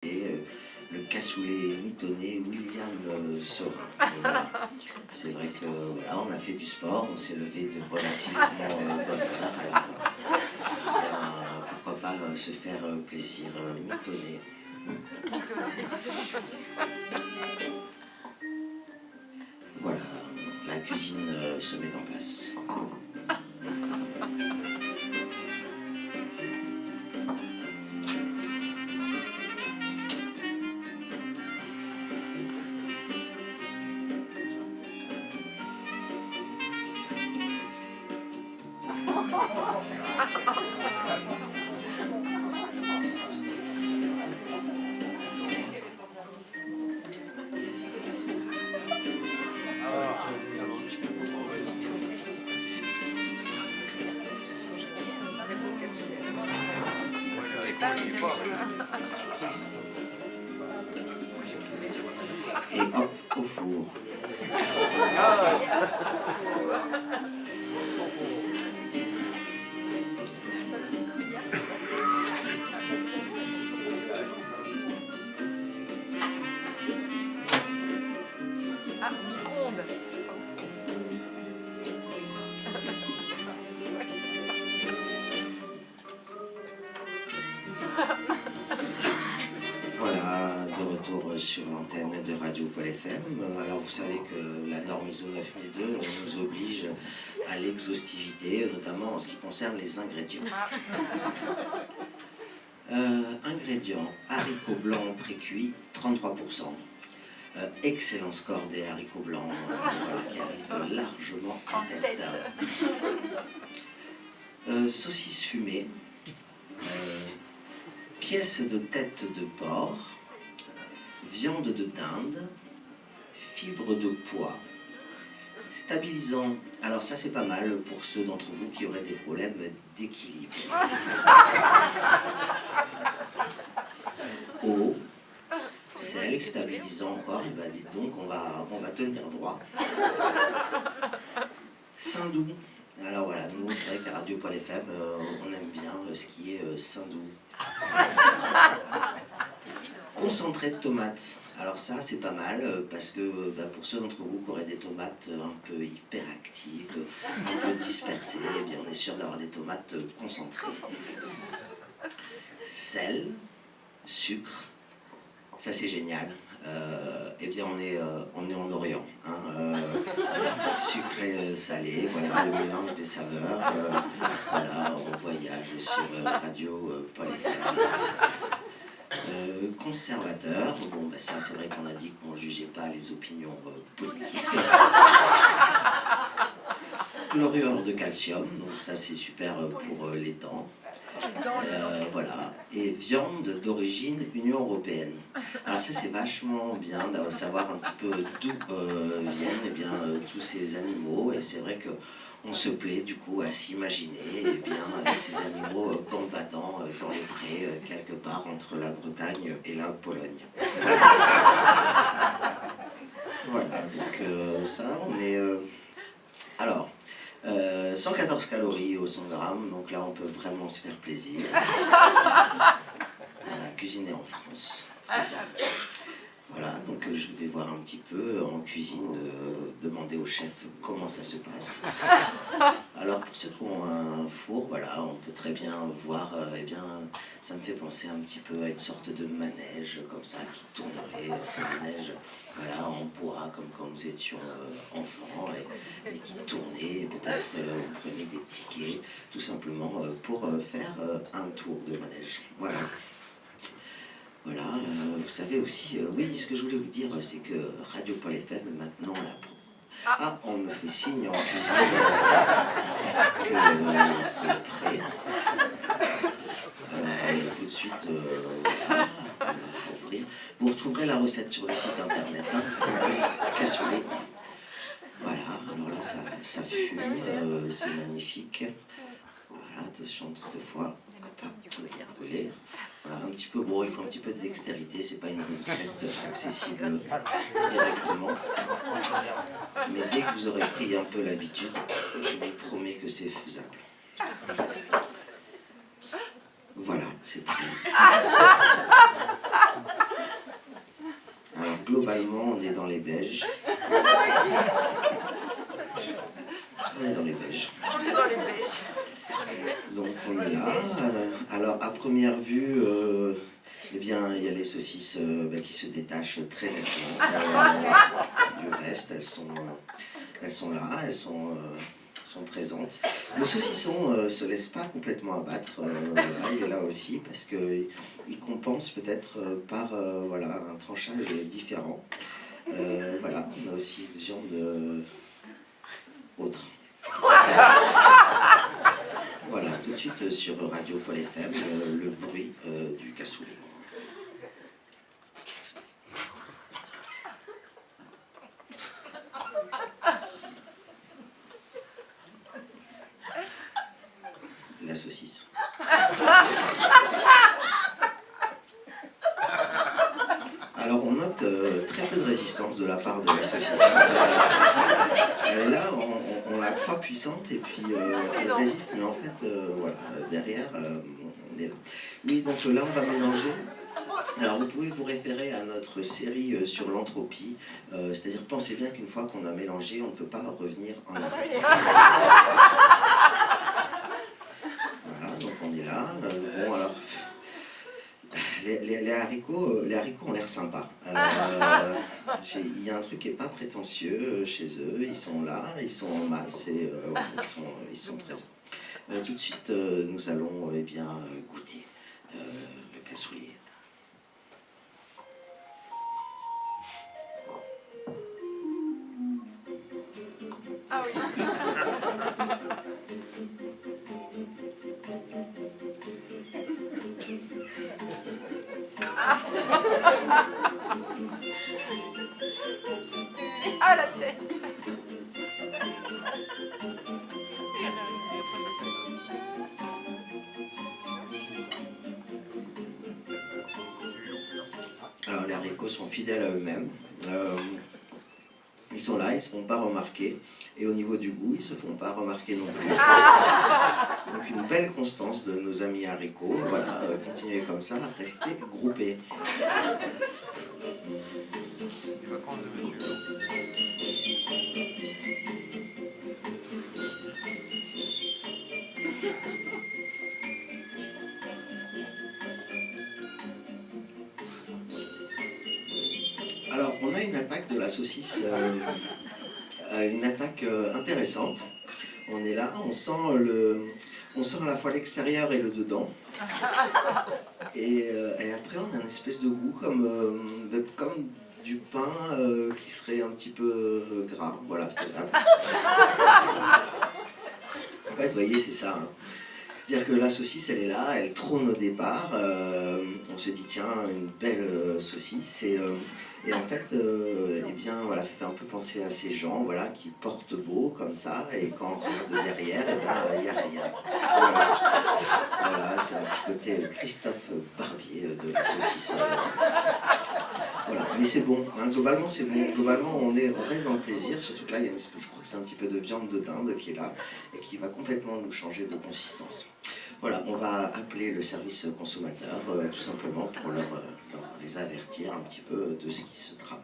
le cassoulet mitonné William Sorin. Voilà. C'est vrai que voilà, on a fait du sport, on s'est levé de relativement bonne heure. Alors, pourquoi pas se faire plaisir, mitonner. Voilà, la cuisine se met en place. Et hop, au four. Ah, micro-ondes. Voilà, de retour sur l'antenne de Radio Pôle FM. Alors vous savez que la norme ISO 9002 nous oblige à l'exhaustivité, notamment en ce qui concerne les ingrédients. Ingrédients, haricots blancs précuits, 33%. Excellent score des haricots blancs voilà, qui arrivent largement en tête. Saucisses fumées, pièces de tête de porc, viande de dinde, fibres de pois, stabilisant. Alors ça c'est pas mal pour ceux d'entre vous qui auraient des problèmes d'équilibre. Eau, sel, stabilisant encore, et ben dites donc on va tenir droit. Saindoux. Alors voilà, nous c'est vrai qu'à Radio Pôle FM, on aime bien ce qui est saindoux. Concentré de tomates. Alors ça c'est pas mal parce que pour ceux d'entre vous qui auraient des tomates un peu hyperactives, un peu dispersées, eh bien on est sûr d'avoir des tomates concentrées. Sel, sucre, ça c'est génial. Eh bien on est en Orient, hein, sucré salé, voilà le mélange des saveurs, voilà on voyage sur Radio Pôle FM. Conservateur, bon ça c'est vrai qu'on a dit qu'on ne jugeait pas les opinions politiques. Chlorure de calcium, donc ça c'est super pour les dents. Voilà, et viande d'origine Union Européenne. Alors ça c'est vachement bien de savoir un petit peu d'où viennent tous ces animaux, et c'est vrai que on se plaît du coup à s'imaginer ces animaux gambadant dans les prés quelque part entre la Bretagne et la Pologne. Voilà, donc ça on est... Alors, 114 calories au 100 grammes, donc là on peut vraiment se faire plaisir. Voilà, cuisiner en France, très bien. Voilà, donc je vais voir un petit peu en cuisine, demander au chef comment ça se passe. Alors pour ceux qui ont un four, voilà, on peut très bien voir, ça me fait penser un petit peu à une sorte de manège comme ça qui tournerait, ce manège voilà, en bois comme quand nous étions enfants et qui tournait, peut-être on prenait des tickets tout simplement pour faire un tour de manège. Voilà. Voilà, vous savez aussi, oui, ce que je voulais vous dire, c'est que Radio Pôle FM, maintenant, on me fait signe en cuisine que c'est prêt. Alors, tout de suite, voilà, on va ouvrir. Vous retrouverez la recette sur le site internet, hein, cassoulet. Voilà, alors là, ça fume, c'est magnifique. Voilà, attention toutefois, à pas brûler. Voilà, un petit peu, bon, il faut un petit peu de dextérité, c'est pas une recette accessible directement. Mais dès que vous aurez pris un peu l'habitude, je vous promets que c'est faisable. Voilà, c'est prêt. globalement, on est dans les beiges. On est dans les beiges. On est dans les beiges. Donc on est là. Alors à première vue, eh bien il y a les saucisses qui se détachent très nettement du reste. Elles sont là, elles sont présentes. Le saucisson ne se laisse pas complètement abattre. Voilà, il est là aussi parce qu'il compense peut-être par voilà, un tranchage différent. Voilà, on a aussi des viandes autres. Voilà, tout de suite sur Radio Paul FM, le bruit du cassoulet. La saucisse. Alors on note très peu de résistance de la part de la saucisse. Là, on la croit puissante et puis elle résiste, mais en fait, voilà, derrière, on est là. Oui, donc là, on va mélanger. Alors, vous pouvez vous référer à notre série sur l'entropie, c'est-à-dire pensez bien qu'une fois qu'on a mélangé, on ne peut pas revenir en arrière. Voilà, donc on est là. Bon, alors, les haricots ont l'air sympas. Il y a un truc qui n'est pas prétentieux chez eux. Ils sont là, ils sont en masse et ouais, ils sont présents. Tout de suite, nous allons eh bien, goûter le cassoulet. Ah oui. Ah la tête. Alors les haricots sont fidèles à eux-mêmes. Ils sont là, ils ne se font pas remarquer. Et au niveau du goût, ils ne se font pas remarquer non plus. Donc une belle constance de nos amis haricots. Voilà, continuez comme ça, restez groupés. Les vacances de monsieur. Alors, on a une attaque de la saucisse, une attaque intéressante. On est là, on sent à la fois l'extérieur et le dedans. Et après, on a une espèce de goût comme du pain qui serait un petit peu gras. Voilà, c'est agréable. En fait, vous voyez, c'est ça. Hein. C'est-à-dire que la saucisse, elle est là, elle trône au départ. On se dit, tiens, une belle saucisse. Et en fait, eh bien, voilà, ça fait un peu penser à ces gens voilà, qui portent beau comme ça. Et quand on regarde derrière, eh ben, il n'y a rien. Voilà, c'est un petit côté Christophe Barbier de la saucisse. Voilà, mais c'est bon, hein, globalement c'est bon, globalement on reste dans le plaisir, surtout que là il y a je crois que c'est un petit peu de viande de dinde qui est là et qui va complètement nous changer de consistance. Voilà, on va appeler le service consommateur tout simplement pour les avertir un petit peu de ce qui se trame.